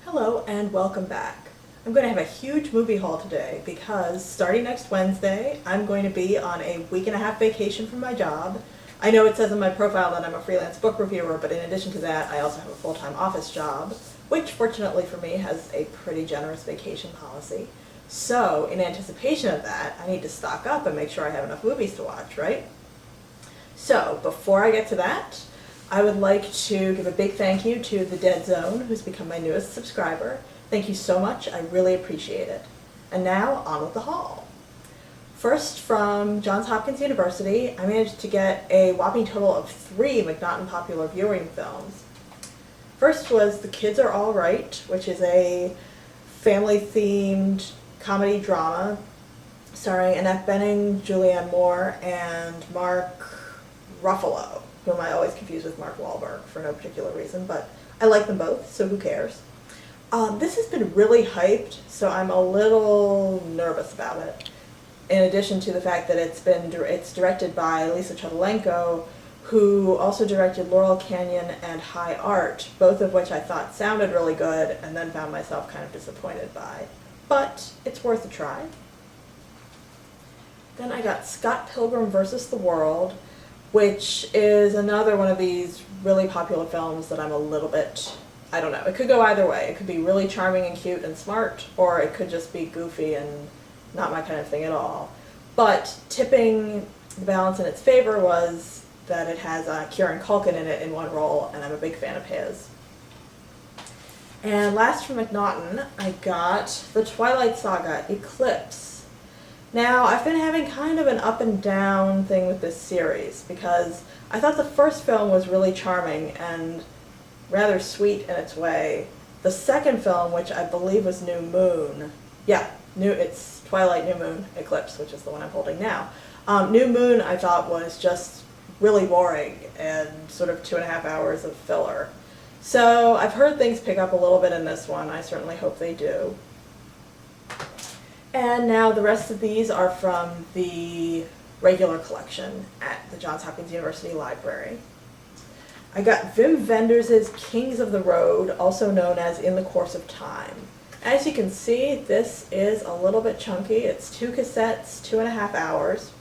Hello and welcome back. I'm going to have a huge movie haul today because starting next Wednesday, I'm going to be on a week and a half vacation from my job. I know it says in my profile that I'm a freelance book reviewer, but in addition to that, I also have a full-time office job, which fortunately for me has a pretty generous vacation policy. So in anticipation of that, I need to stock up and make sure I have enough movies to watch, right? So before I get to that, I would like to give a big thank you to The Dead Zone, who's become my newest subscriber. Thank you so much, I really appreciate it. And now, on with the haul. First, from Johns Hopkins University, I managed to get a whopping total of 3 McNaughton Popular Viewing films. First was The Kids Are All Right, which is a family-themed comedy drama starring Annette Bening, Julianne Moore, and Mark Ruffalo, whom I always confuse with Mark Wahlberg for no particular reason, but I like them both, so who cares? This has been really hyped, so I'm a little nervous about it. In addition to the fact that it's directed by Lisa Chodolenko, who also directed Laurel Canyon and High Art, both of which I thought sounded really good and then found myself kind of disappointed by. But it's worth a try. Then I got Scott Pilgrim vs. the World, which is another one of these really popular films that I'm a little bit, I don't know, it could go either way. It could be really charming and cute and smart, or it could just be goofy and not my kind of thing at all. But tipping the balance in its favor was that it has Kieran Culkin in it in one role, and I'm a big fan of his. And last from McNaughton, I got The Twilight Saga: Eclipse. Now, I've been having kind of an up and down thing with this series because I thought the first film was really charming and rather sweet in its way. The second film, which I believe was New Moon, it's Twilight, New Moon, Eclipse, which is the one I'm holding now. New Moon I thought was just really boring and sort of 2.5 hours of filler. So I've heard things pick up a little bit in this one. I certainly hope they do. And now the rest of these are from the regular collection at the Johns Hopkins University Library. I got Wim Wenders' Kings of the Road, also known as In the Course of Time. As you can see, this is a little bit chunky. It's 2 cassettes, 2.5 hours.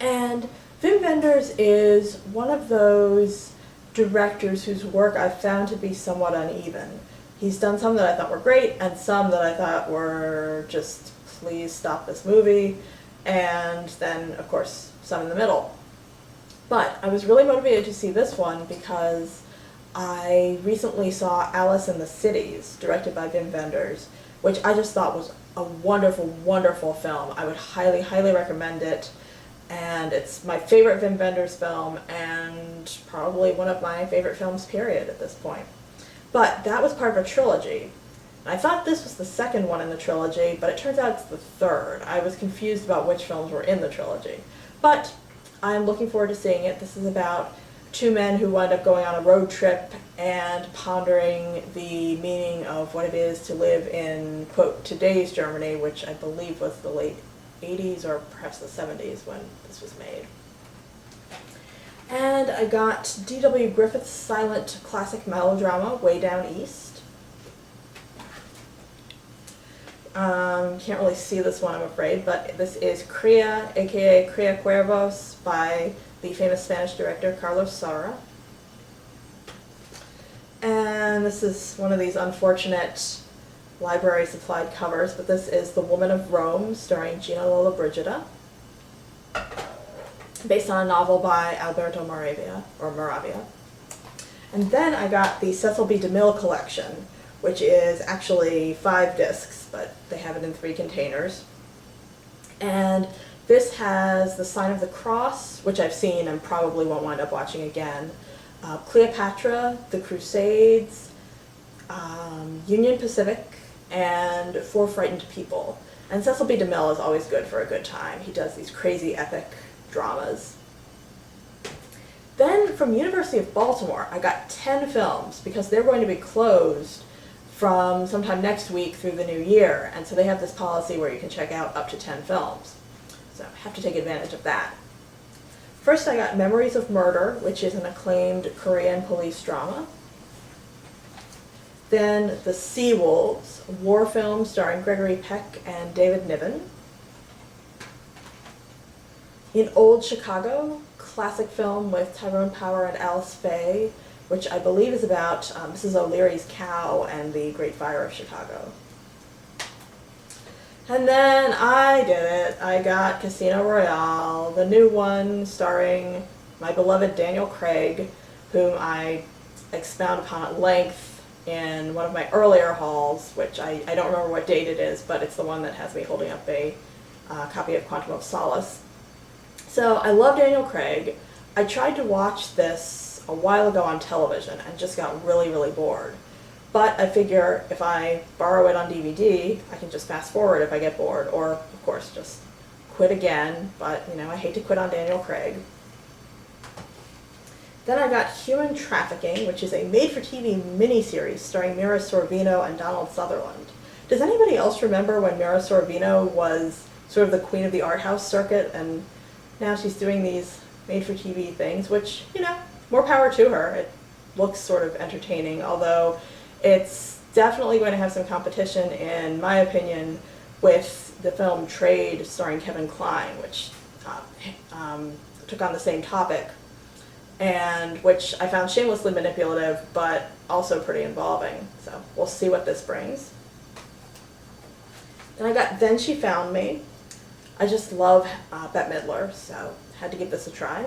And Wim Wenders is one of those directors whose work I've found to be somewhat uneven. He's done some that I thought were great, and some that I thought were just, please stop this movie, and then, of course, some in the middle. But I was really motivated to see this one because I recently saw Alice in the Cities, directed by Wim Wenders, which I just thought was a wonderful, wonderful film. I would highly, highly recommend it, and it's my favorite Wim Wenders film, and probably one of my favorite films, period, at this point. But that was part of a trilogy. I thought this was the second one in the trilogy, but it turns out it's the third. I was confused about which films were in the trilogy. But I'm looking forward to seeing it. This is about 2 men who wind up going on a road trip and pondering the meaning of what it is to live in, quote, today's Germany, which I believe was the late 80s or perhaps the 70s when this was made. And I got D.W. Griffith's silent classic melodrama, Way Down East. Can't really see this one, I'm afraid, but this is Cría, aka Cría Cuervos, by the famous Spanish director Carlos Saura. And this is one of these unfortunate library supplied covers, but this is The Woman of Rome, starring Gina Lollobrigida, based on a novel by Alberto Moravia. And then I got the Cecil B. DeMille collection, which is actually 5 discs, but they have it in 3 containers. And this has The Sign of the Cross, which I've seen and probably won't wind up watching again, Cleopatra, The Crusades, Union Pacific, and Four Frightened People. And Cecil B. DeMille is always good for a good time. He does these crazy epic dramas. Then from University of Baltimore, I got 10 films because they're going to be closed from sometime next week through the new year, and so they have this policy where you can check out up to 10 films. So I have to take advantage of that. First I got Memories of Murder, which is an acclaimed Korean police drama. Then The Sea Wolves, a war film starring Gregory Peck and David Niven. In Old Chicago, classic film with Tyrone Power and Alice Faye, which I believe is about Mrs. O'Leary's cow and the Great Fire of Chicago. And then I did it. I got Casino Royale, the new one starring my beloved Daniel Craig, whom I expound upon at length in one of my earlier hauls, which I don't remember what date it is, but it's the one that has me holding up a copy of Quantum of Solace. So I love Daniel Craig. I tried to watch this a while ago on television and just got really, really bored. But I figure if I borrow it on DVD, I can just fast forward if I get bored, or of course just quit again, but you know, I hate to quit on Daniel Craig. Then I got Human Trafficking, which is a made-for-TV miniseries starring Mira Sorvino and Donald Sutherland. Does anybody else remember when Mira Sorvino was sort of the queen of the art house circuit, and now she's doing these made-for-TV things, which, you know, more power to her. It looks sort of entertaining, although it's definitely going to have some competition, in my opinion, with the film Trade starring Kevin Kline, which took on the same topic, and which I found shamelessly manipulative, but also pretty involving. So we'll see what this brings. Then I got Then She Found Me. I just love Bette Midler, so had to give this a try.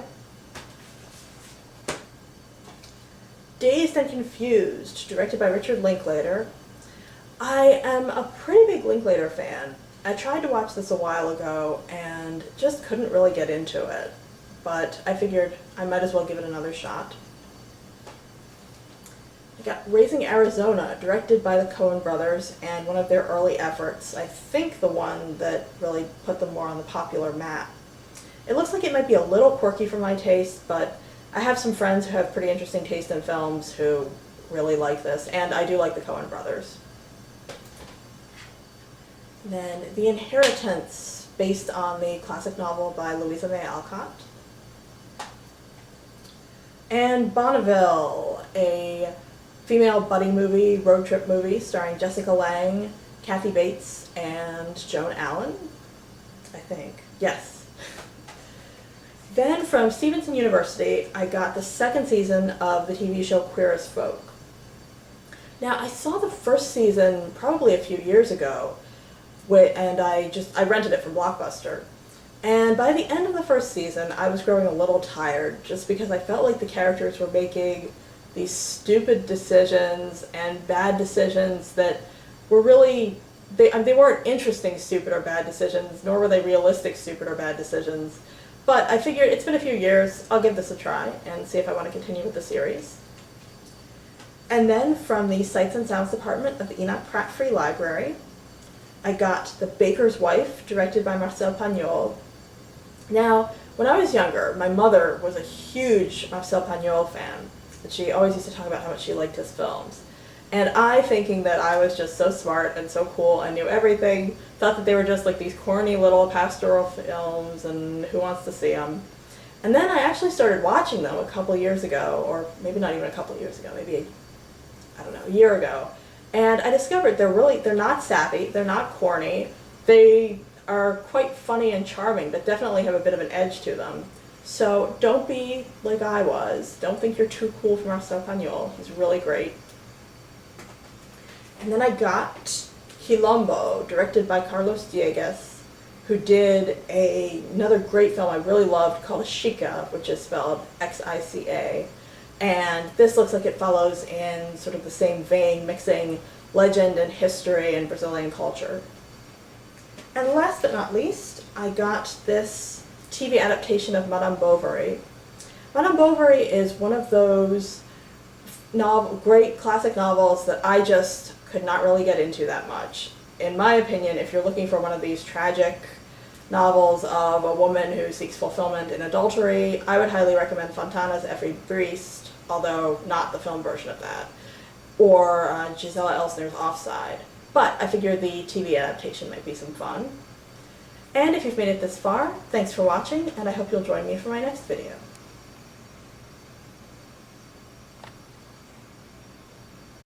Dazed and Confused, directed by Richard Linklater. I am a pretty big Linklater fan. I tried to watch this a while ago and just couldn't really get into it, but I figured I might as well give it another shot. I got Raising Arizona, directed by the Coen brothers, and one of their early efforts. I think the one that really put them more on the popular map. It looks like it might be a little quirky for my taste, but I have some friends who have pretty interesting taste in films who really like this, and I do like the Coen brothers. Then The Inheritance, based on the classic novel by Louisa May Alcott. And Bonneville, a female buddy movie, road trip movie, starring Jessica Lange, Kathy Bates, and Joan Allen, I think. Yes. Then from Stevenson University, I got the second season of the TV show Queer as Folk. Now, I saw the first season probably a few years ago, and I rented it from Blockbuster. And by the end of the first season, I was growing a little tired, just because I felt like the characters were making these stupid decisions and bad decisions that were really, they weren't interesting stupid or bad decisions, nor were they realistic stupid or bad decisions. But I figured it's been a few years, I'll give this a try and see if I want to continue with the series. And then from the Sights and Sounds department of the Enoch Pratt Free Library, I got The Baker's Wife, directed by Marcel Pagnol. Now, when I was younger, my mother was a huge Marcel Pagnol fan. She always used to talk about how much she liked his films. And I, thinking that I was just so smart and so cool and knew everything, thought that they were just like these corny little pastoral films and who wants to see them. And then I actually started watching them a couple years ago, or maybe not even a couple years ago, maybe, I don't know, a year ago. And I discovered they're not sappy, they're not corny, they are quite funny and charming, but definitely have a bit of an edge to them. So don't be like I was. Don't think you're too cool for Marcel Pagnol. He's really great. And then I got Quilombo, directed by Carlos Dieguez, who did another great film I really loved called Chica, which is spelled X-I-C-A. And this looks like it follows in sort of the same vein, mixing legend and history and Brazilian culture. And last but not least, I got this TV adaptation of Madame Bovary. Madame Bovary is one of those great classic novels that I just could not really get into that much. In my opinion, if you're looking for one of these tragic novels of a woman who seeks fulfillment in adultery, I would highly recommend Fontana's Effie Briest, although not the film version of that, or Gisela Elsner's Offside. But I figured the TV adaptation might be some fun. And if you've made it this far, thanks for watching, and I hope you'll join me for my next video.